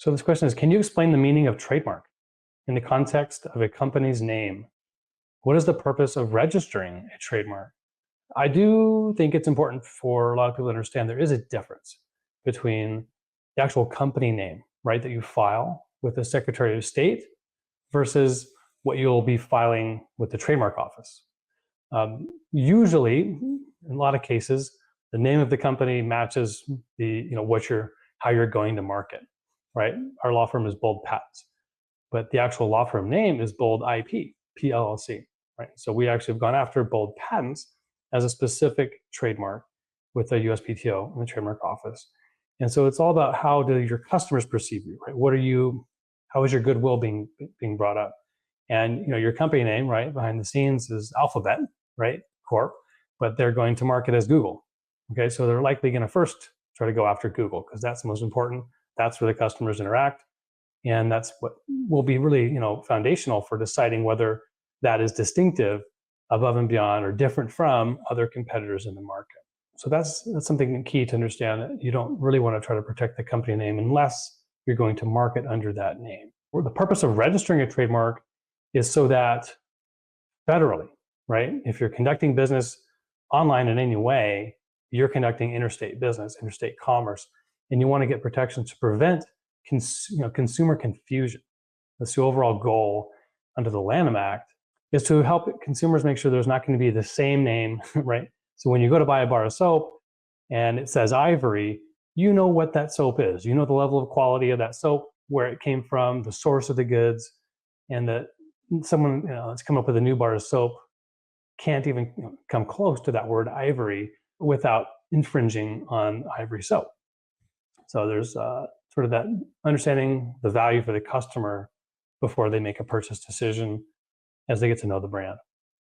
So this question is, can you explain the meaning of trademark in the context of a company's name? What is the purpose of registering a trademark? I do think it's important for a lot of people to understand there is a difference between the actual company name, right, that you file with the Secretary of State versus what you'll be filing with the trademark office. Usually, in a lot of cases, the name of the company matches the, how you're going to market, right? Our law firm is Bold Patents, but the actual law firm name is Bold IP, PLLC, right? So we actually have gone after Bold Patents as a specific trademark with the USPTO and the trademark office. And so it's all about how do your customers perceive you, right? How is your goodwill being brought up? And your company name, right, behind the scenes is Alphabet, right, Corp, but they're going to market as Google. Okay, so they're likely going to first try to go after Google because that's the most important. That's where the customers interact, and that's what will be really foundational for deciding whether that is distinctive, above and beyond, or different from other competitors in the market. So that's something key to understand, that you don't really want to try to protect the company name unless you're going to market under that name. The purpose of registering a trademark is so that federally, right, if you're conducting business online in any way, you're conducting interstate business, interstate commerce, and you want to get protections to prevent consumer confusion. That's the overall goal under the Lanham Act, is to help consumers make sure there's not going to be the same name, right? So when you go to buy a bar of soap and it says Ivory, you know what that soap is. You know the level of quality of that soap, where it came from, the source of the goods, and that someone that's come up with a new bar of soap can't even come close to that word Ivory without infringing on Ivory soap. So there's sort of that understanding the value for the customer before they make a purchase decision as they get to know the brand.